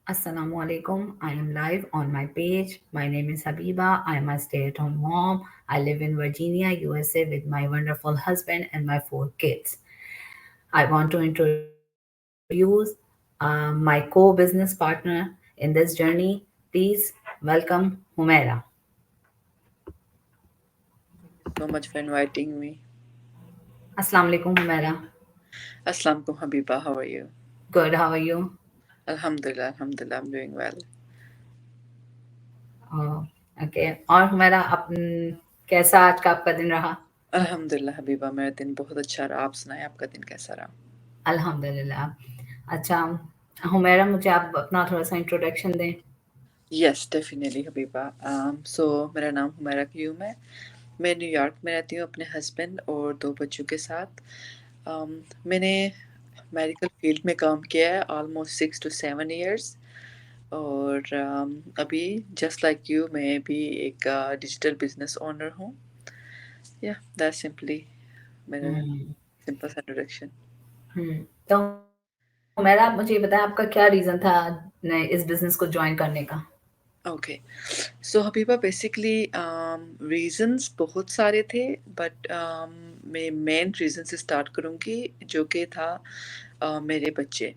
Assalamu alaikum. I am live on my page. My name is Habiba. I am a stay at home mom. I live in Virginia, USA with my wonderful husband and my four kids. I want to introduce my co business partner in this journey. Please welcome Humaira. Thank you so much for inviting me. Assalamu alaikum, Humaira. Assalamu alaikum, Habiba. How are you? Good, how are you? Alhamdulillah, Alhamdulillah, I'm doing well. Okay और हुमैरा कैसा आज का आपका दिन रहा? Alhamdulillah, Habiba, मेरा दिन बहुत अच्छा रहा. आप सुनाएं आपका दिन कैसा रहा? अल्हम्दुलिल्लाह। अच्छा, हुमैरा मुझे आप अपना थोड़ा सा इंट्रोडक्शन दें। Yes, definitely, Habiba. So मेरा नाम हुमैरा क्यूम है. मैं न्यूयॉर्क में रहती हूँ अपने हस्बैंड और दो बच्चों के साथ. मैंने मेडिकल फील्ड में काम किया है ऑलमोस्ट 6 to 7 years. और अभी जस्ट लाइक यू मैं भी एक डिजिटल बिजनेस ओनर हूँ. या दैट सिंपली मेरा हम्म सिंपल सा इंट्रोडक्शन. तो हुमैरा आप मुझे ये बताएं आपका क्या रीज़न था इस बिजनेस को ज्वाइन करने का? ओके, सो हबीबा बेसिकली रीजंस बहुत सारे थे, बट मैं मेन रीज़न से स्टार्ट करूँगी जो कि था मेरे बच्चे.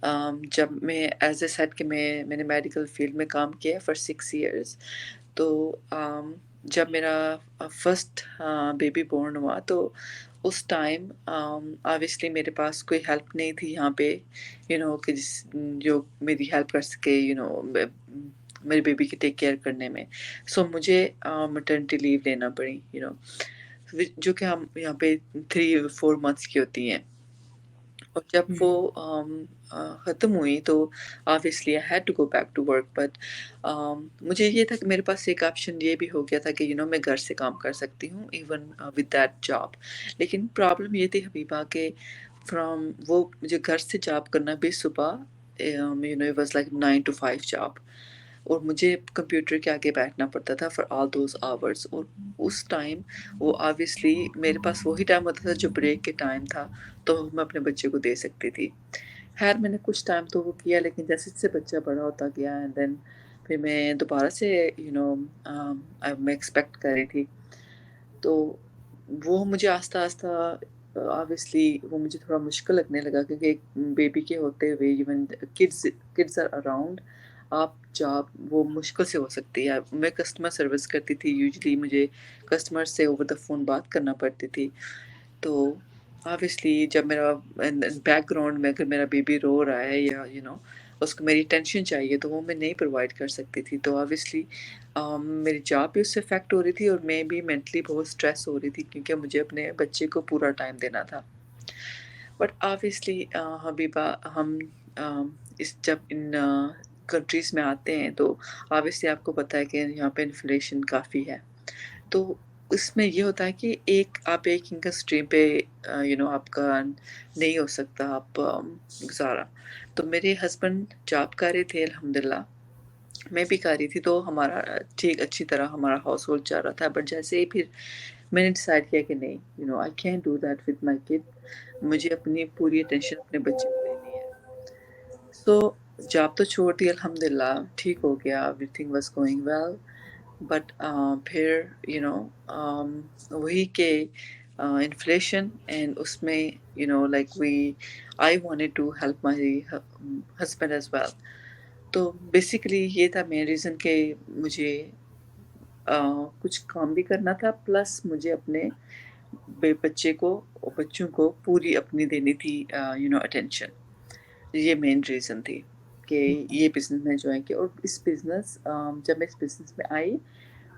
जब मैं एज ए सेड कि मैंने मेडिकल फील्ड में काम किया है फॉर 6 years. तो जब मेरा फर्स्ट बेबी बोर्न हुआ तो उस टाइम ऑब्वियसली मेरे पास कोई हेल्प नहीं थी यहाँ पे, कि जो मेरी हेल्प कर सके, मेरे बेबी की टेक केयर करने में. सो मुझे मटर्निटी लीव लेना पड़ी, जो कि हम यहाँ पे 3 4 months की होती हैं. और जब हम्म वो ख़त्म हुई तो obviously I had to go back to work. But मुझे ये था कि मेरे पास एक ऑप्शन ये भी हो गया था कि मैं घर से काम कर सकती हूँ इवन विद दैट जॉब. लेकिन प्रॉब्लम ये थी हबीबा के फ्रॉम वो मुझे घर से जॉब करना भी सुबह, it was like 9 to 5 job. और मुझे कंप्यूटर के आगे बैठना पड़ता था फॉर ऑल दोज आवर्स. और उस टाइम वो ऑब्वियसली मेरे पास वही टाइम होता था जो ब्रेक के टाइम था, तो मैं अपने बच्चे को दे सकती थी. खैर मैंने कुछ टाइम तो वो किया, लेकिन जैसे जैसे बच्चा बड़ा होता गया एंड देन फिर मैं दोबारा से मैं एक्सपेक्ट कर रही थी. तो वो मुझे आस्ता आस्ता ऑब्वियसली वो मुझे थोड़ा मुश्किल लगने लगा, क्योंकि एक बेबी के होते हुए even kids kids are around, आप जॉब वो मुश्किल से हो सकती है. मैं कस्टमर सर्विस करती थी, यूजुअली मुझे कस्टमर से ओवर द फ़ोन बात करना पड़ती थी. तो ऑब्वियसली जब मेरा बैकग्राउंड में अगर मेरा बेबी रो रहा है या उसको मेरी टेंशन चाहिए, तो वो मैं नहीं प्रोवाइड कर सकती थी. तो ऑब्वियसली मेरी जॉब भी उससे इफ़ेक्ट हो रही थी और मैं भी मेंटली बहुत स्ट्रेस हो रही थी, क्योंकि मुझे अपने बच्चे को पूरा टाइम देना था. बट ऑब्वियसली हबीबा हम इस जब इन कंट्रीज़ में आते हैं तो ऑब्वियसली आपको पता है कि यहाँ पे इन्फ्लेशन काफ़ी है. तो इसमें ये होता है कि आप एक इनकम स्ट्रीम पे आपका नहीं हो सकता आप गुजारा. तो मेरे हस्बैंड जॉब कर रहे थे अल्हम्दुलिल्लाह, मैं भी कर रही थी, तो हमारा ठीक अच्छी तरह हमारा हाउस होल्ड चल रहा था. बट जैसे ही फिर मैंने डिसाइड किया कि नहीं, I can do that with my kid. मुझे अपनी पूरी अटेंशन अपने बच्चे को देनी है. सो जॉब तो छोड़ दी अल्हम्दुलिल्लाह, ठीक हो गया, everything was going well. But फिर वही के इन्फ्लेशन एंड उसमें like we I wanted to help my husband as well. तो बेसिकली ये था मेन रीज़न कि मुझे कुछ काम भी करना था, प्लस मुझे अपने बच्चे को और बच्चों को पूरी अपनी देनी थी अटेंशन. ये मेन रीज़न थी कि ये बिज़नेस मैंने ज्वाइन किया. और इस बिज़नेस जब मैं इस बिज़नेस में आई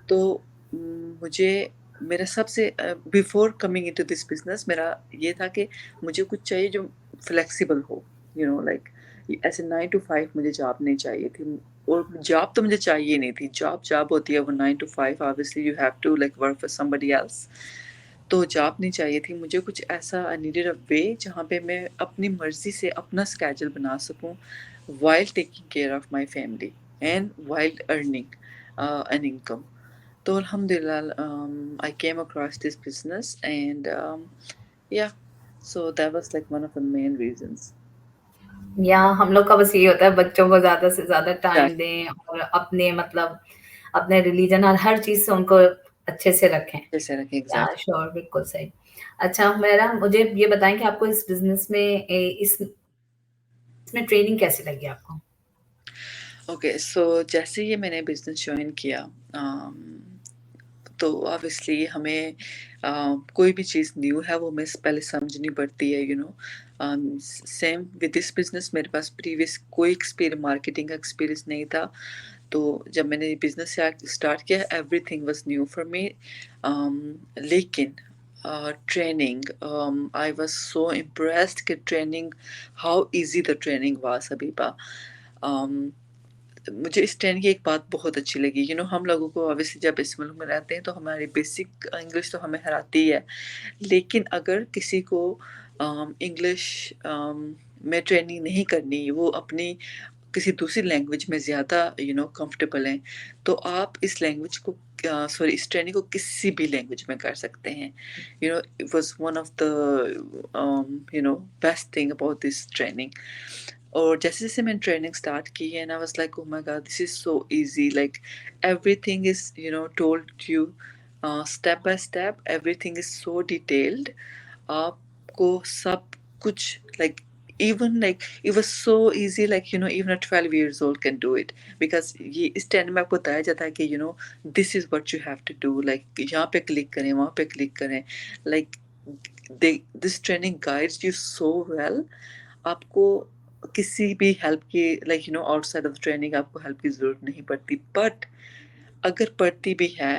तो मुझे मेरा सबसे before coming into this business मेरा ये था कि मुझे कुछ चाहिए जो फ्लेक्सिबल हो, लाइक ऐसे 9 to 5 मुझे जॉब नहीं चाहिए थी. और जॉब तो मुझे चाहिए नहीं थी. जॉब जॉब होती है, वो 9 to 5 obviously you have to like work for somebody else. तो जॉब नहीं चाहिए थी मुझे. कुछ ऐसा आई नीडेड अ वे जहाँ पे मैं अपनी मर्ज़ी से अपना स्केड्यूल बना सकूँ while taking care of my family and while earning an income. तो अल्हम्दुलिल्लाह I came across this business and yeah, so that was like one of the main reasons. या हम लोग का बस यही होता है बच्चों को ज़्यादा से ज़्यादा टाइम एग्ज़ैक्टली, दें और अपने मतलब अपने रिलीजन और हर चीज़ से उनको अच्छे से रखें। जैसे रखें या एग्ज़ैक्टली। श्योर बिल्कुल सही। अच्छा मेरा मुझे ये बताएँ कि आपको इस बिज़नेस में इसमें ट्रेनिंग कैसी लगी आपको? ओके, सो जैसे ही मैंने बिज़नेस जॉइन किया, तो ऑब्वियसली हमें कोई भी चीज़ न्यू है वो हमें पहले समझनी पड़ती है, you know. Same with this business, मेरे पास प्रीवियस कोई मार्केटिंग का एक्सपीरियंस नहीं था। तो जब मैंने ये बिज़नेस स्टार्ट किया, everything was new for me. लेकिन training, I was so impressed कि training, how easy the training was Habiba. um, मुझे इस ट्रेनिंग की एक बात बहुत अच्छी लगी, यू नो। हम लोगों को ऑब्वियसली जब इस मुल्क में रहते हैं तो हमारी बेसिक इंग्लिश तो हमें हराती ही है, लेकिन अगर किसी को इंग्लिश में ट्रेनिंग नहीं करनी, वो अपनी किसी दूसरी लैंग्वेज में ज़्यादा यू नो कंफर्टेबल हैं, तो आप इस लैंग्वेज को सॉरी इस ट्रेनिंग को किसी भी लैंग्वेज में कर सकते हैं, you know. It was one of the you know best thing about this training. और जैसे जैसे मैंने ट्रेनिंग स्टार्ट की है, and I was like, oh my God, this is so easy, like everything is you know told you step by step, everything is so detailed. आपको सब कुछ like, even like it was so easy, like you know, even a 12 years old can do it, because ये इस trend में आपको बताया जाता है कि you know this is what you have to do, like यहाँ पे क्लिक करें, वहाँ पे क्लिक करें, like they this training guides you so well। आपको किसी भी हेल्प की, like you know, outside of training आपको हेल्प की ज़रूरत नहीं पड़ती, बट अगर पड़ती भी है,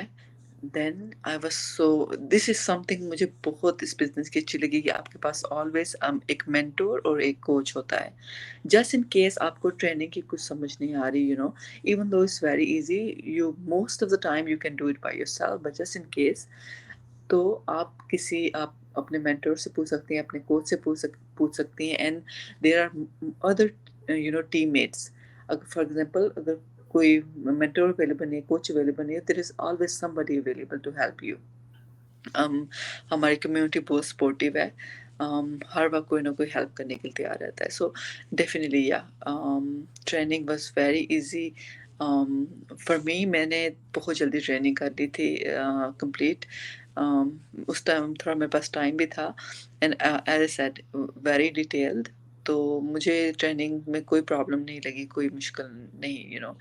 then I was so, this is something मुझे बहुत इस बिजनेस की अच्छी लगी कि आपके पास ऑलवेज एक मेंटोर और एक कोच होता है, जस्ट इन केस आपको ट्रेनिंग की कुछ समझ नहीं आ रही, you know. Even though it's very easy, you most of the time you can do it by yourself, but just in case, तो आप अपने मेंटर से पूछ सकती हैं, अपने कोच से पूछ सकती हैं, and there are other you know teammates. अगर फॉर एग्जांपल अगर कोई मेंटर अवेलेबल नहीं है, कोच अवेलेबल नहीं है, there is always somebody available to help you. हमारी कम्युनिटी बहुत सपोर्टिव है। हर वक्त कोई ना कोई हेल्प करने के लिए तैयार रहता है, सो डेफिनेटली या training was very easy for me. मैंने बहुत जल्दी ट्रेनिंग कर ली थी कंप्लीट। उस टाइम थोड़ा मेरे पास टाइम भी था, and as I said, very detailed. तो मुझे ट्रेनिंग में कोई प्रॉब्लम नहीं लगी, कोई मुश्किल नहीं, यू नो,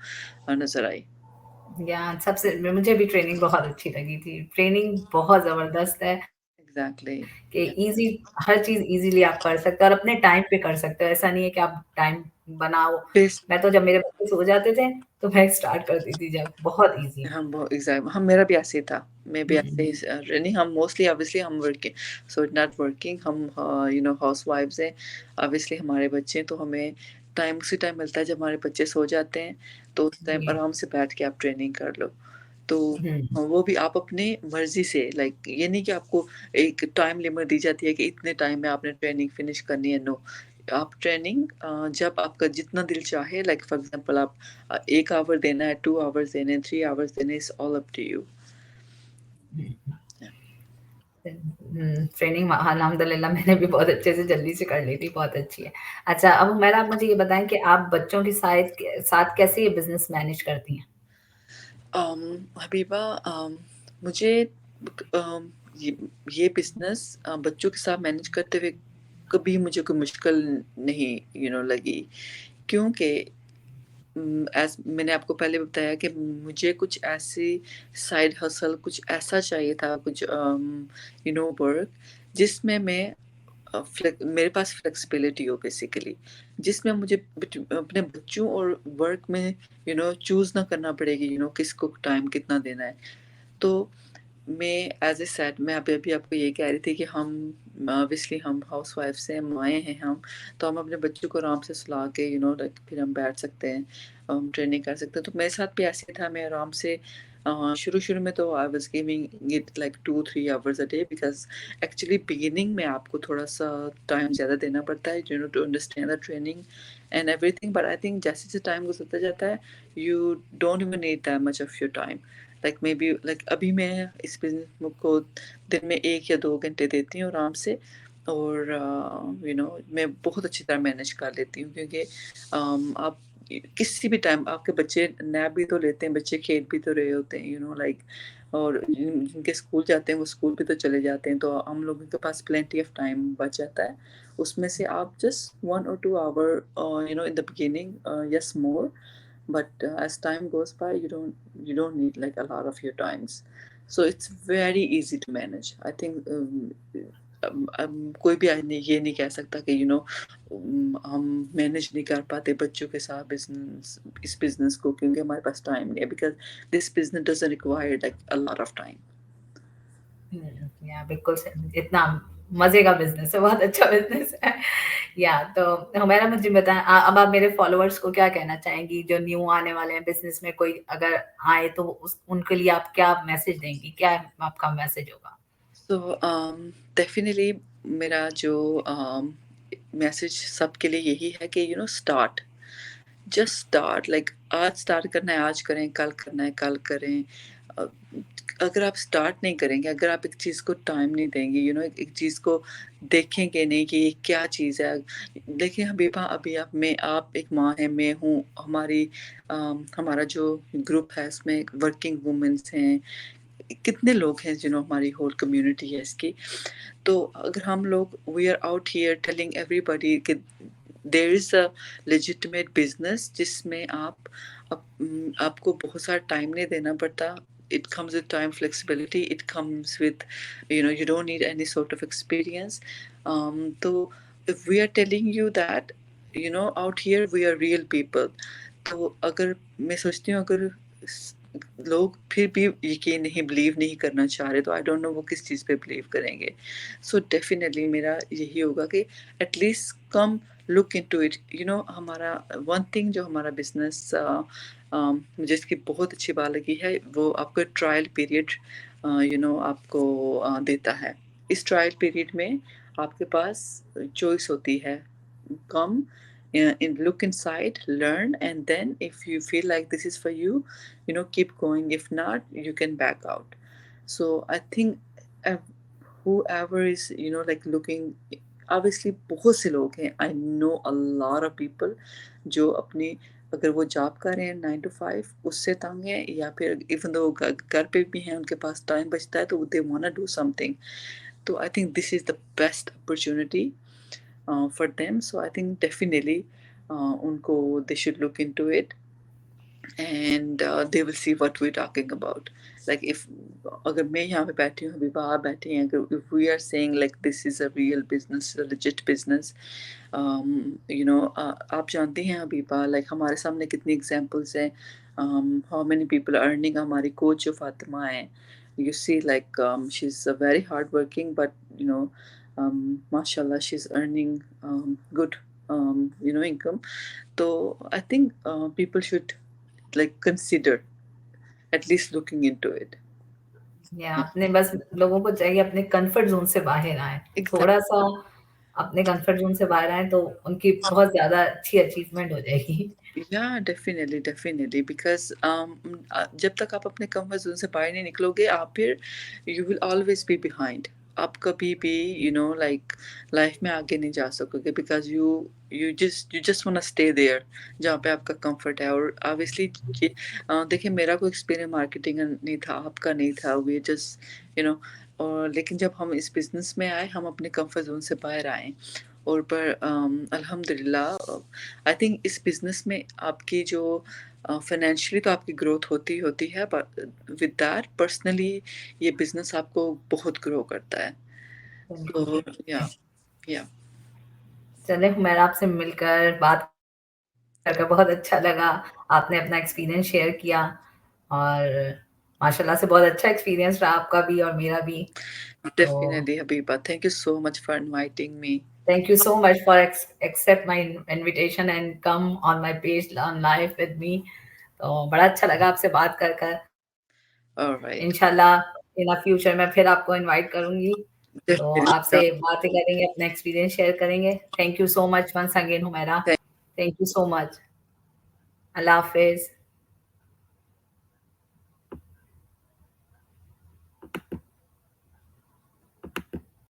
नज़र आई। या सबसे मुझे भी ट्रेनिंग बहुत अच्छी लगी थी। ट्रेनिंग बहुत ज़बरदस्त है एग्जैक्टली। कि ईज़ी हर चीज़ ईज़िली आप कर सकते हो और अपने टाइम पे कर सकते हो। ऐसा नहीं है कि आप टाइम बनाओ। मैं तो जब मेरे बच्चे सो जाते थे, तो मैं स्टार्ट करती थी जब बहुत ईज़ी। हम एग्ज़ैक्ट हम मेरा भी ऐसे ही था। मैं भी ऐसे ही हुँ, नहीं, हम मोस्टली ऑब्वियसली हम working, so it's not working, हम यू नो हाउसवाइफ्स हैं। ऑब्वियसली हमारे बच्चे हैं, तो हमें टाइम उसी टाइम मिलता है जब हमारे बच्चे सो जाते हैं, तो उस टाइम जी। आराम से बैठ के आप ट्रेनिंग कर लो। तो हुँ, वो भी आप अपनी मर्ज़ी से, लाइक ये नहीं कि आपको एक टाइम लिमिट दी जाती है कि इतने टाइम में आपने ट्रेनिंग फिनिश करनी है, नो। आप ट्रेनिंग जब आपका जितना दिल चाहे, लाइक फॉर एग्ज़ाम्पल आप 1 आवर देना है, 2 आवर्स देने हैं, 3 आवर्स देने, it's all up to you. हुँ। ट्रेनिंग अल्हम्दुलिल्लाह मैंने भी बहुत अच्छे से जल्दी से कर ली थी, बहुत अच्छी है। अच्छा अब मेरा आप मुझे ये बताएँ कि आप बच्चों के साथ कैसे ये बिज़नेस मैनेज करती हैं? हबीबा, मुझे अम, ये ये बिज़नेस बच्चों के साथ मैनेज करते हुए कभी मुझे कोई मुश्किल नहीं, यू नो, लगी, क्योंकि एज़ मैंने आपको पहले बताया कि मुझे कुछ ऐसी साइड हसल, कुछ ऐसा चाहिए था, कुछ यू नो वर्क, जिसमें मैं मेरे पास फ्लेक्सिबिलिटी हो बेसिकली, जिसमें मुझे अपने बच्चों और वर्क में यू नो चूज़ ना करना पड़ेगी, यू नो किसको टाइम कितना देना है। तो मैं एज़ ए सेड, मैं अभी अभी आपको ये कह रही थी कि हम ऑब्वियसली हम हाउसवाइफ्स हैं, माएँ हैं हम, तो हम अपने बच्चों को आराम से सुला के, यू नो, लाइक फिर हम बैठ सकते हैं, ट्रेनिंग कर सकते हैं। तो मेरे साथ भी ऐसे था, मैं आराम से शुरू-शुरू में तो I was giving it like 2-3 hours a day, because actually beginning में आपको थोड़ा-सा टाइम ज़्यादा देना पड़ता है, you know, to understand the training and everything, but I think जैसे-जैसे टाइम गुज़रता जाता है, you don't even need that much of your time. Like maybe like अभी मैं इस बिज़नेस को दिन में 1 या 2 घंटे देती हूँ आराम से, اور میں بہت اچھی طرح مینیج کر لیتی ہوں، کیونکہ آپ کسی بھی ٹائم آپ کے بچے نیپ بھی تو لیتے ہیں، بچے کھیل بھی تو رہے ہوتے ہیں، لائک، اور جن کے اسکول جاتے ہیں وہ اسکول بھی تو چلے جاتے ہیں، تو ہم لوگوں کے پاس پلینٹی آف ٹائم بچ جاتا ہے. اس میں سے آپ just 1 or 2 hour in the beginning, yes, more, but as time goes by you don't need like a lot of your times, so it's very easy to manage, I think. کوئی بھی یہ نہیں کہہ سکتا کہ ہم مینیج نہیں کر پاتے بچوں کے ساتھ اس بزنس کو، کیونکہ ہمارے پاس ٹائم نہیں ہے، because this business doesn't require like a lot of time. بالکل اتنا مزے کا بزنس ہے، بہت اچھا بزنس ہے. تو ہمارا مجھے بتائیں، اب آپ میرے فالوورس کو کیا کہنا چاہیں گی جو نیو آنے والے ہیں بزنس میں؟ کوئی اگر آئے تو ان کے لیے آپ کیا میسج دیں گی؟ کیا آپ کا میسج ہوگا؟ So definitely میرا جو میسج سب کے لیے یہی ہے کہ اسٹارٹ، جسٹ اسٹارٹ، لائک آج اسٹارٹ کرنا ہے آج کریں، کل کرنا ہے کل کریں. اگر آپ اسٹارٹ نہیں کریں گے، اگر آپ ایک چیز کو ٹائم نہیں دیں گے، ایک چیز کو دیکھیں گے نہیں کہ یہ کیا چیز ہے. دیکھیں حبیبہ، ابھی آپ ایک ماں ہے، میں ہوں، ہمارا جو گروپ ہے اس میں ورکنگ وومنس ہیں، کتنے لوگ ہیں ہماری ہول کمیونٹی ہے اس کی. تو اگر ہم لوگ we are out here telling everybody کہ there is a legitimate business جس میں آپ کو بہت سارا ٹائم نہیں دینا پڑتا. It comes with time flexibility. It comes with, you don't need any sort of experience. So if we are telling you that, out here we are real people. تو اگر میں سوچتی ہوں اگر لوگ پھر بھی یقین نہیں، بلیو نہیں کرنا چاہ رہے، تو آئی ڈونٹ نو وہ کس چیز پہ بلیو کریں گے. سو ڈیفینیٹلی میرا یہی ہوگا کہ at least come look in to it. ہمارا ون تھنگ جو ہمارا بزنس مجھے اس کی بہت اچھی بات لگی ہے، وہ آپ کو ٹرائل پیریڈ آپ کو دیتا ہے. اس ٹرائل پیریڈ میں آپ کے پاس چوائس ہوتی ہے، کم look inside, learn, and then if you feel like this is for you, keep going. If not, you can back out. So I think whoever is like looking, obviously بہت سے لوگ ہیں، I know a lot of people جو اپنی اگر وہ job کر رہے ہیں 9 to 5 اس سے تنگ ہیں، یا پھر even though گھر پہ بھی ہیں ان کے پاس ٹائم بچتا ہے، تو they wanna do something. تو I think this is the best opportunity for them. So I think definitely ان کو they should look into it, and they will see what we're talking about. Like if اگر میں یہاں پہ بیٹھی ہوں، حبیبہ آپ بیٹھے ہیں، اگر if we are saying like this is a real business, a legit business, آپ جانتی ہیں حبیبہ، like ہمارے سامنے کتنی ایگزامپلس ہیں. how many people are earning. ہماری کوچ جو فاطمہ ہیں، you see like she's a very hard working, but mashallah she's earning good income. So I think people should like consider at least looking into it. اپنے بس لوگوں کو چاہیے اپنے comfort zone سے باہر آئیں، تھوڑا سا اپنے کمفرٹ زون سے باہر آئیں تو ان کی بہت زیادہ اچھی اچیومنٹ ہو جائے گی. Yeah, definitely because جب تک آپ اپنے کمفرٹ زون سے باہر نہیں نکلو گے، آپ پھر you will always be behind. آپ کبھی بھی like لائف میں آگے نہیں جا سکو گے، because you just wanna stay there جہاں پہ آپ کا کمفرٹ ہے. اور obviously دیکھیں میرا کوئی ایکسپیرینس مارکیٹنگ نہیں تھا، آپ کا نہیں تھا، we just اور لیکن جب ہم اس بزنس میں آئے، ہم اپنے کمفرٹ زون سے باہر آئے. اور پر الحمد للہ آئی تھنک اس بزنس میں آپ کی جو فائنینشلی تو آپ کی گروتھ ہوتی ہے، بٹ ود دیٹ پرسنلی یہ بزنس آپ کو بہت گرو کرتا ہے. تو یا چلے میرا آپ سے مل کر بات کر کے بہت اچھا لگا. آپ نے اپنا ایکسپیرینس شیئر کیا، اور ماشاء اللہ سے بہت اچھا ایکسپیرینس رہا آپ کا بھی اور میرا بھی. تو definitely Habiba, thank you so much for inviting me. thank you so much for accept my invitation and come on my page on live with me. تو بڑا اچھا لگا آپ سے بات کر کر. آلرائٹ، انشاءاللہ ان فیوچر میں پھر آپ کو انوائٹ کروں گی، تو آپ سے باتیں کریں گے، اپنا ایکسپیرینس شیئر کریں گے. Thank you so much once again Humaira. Thank you so much. اللہ حافظ.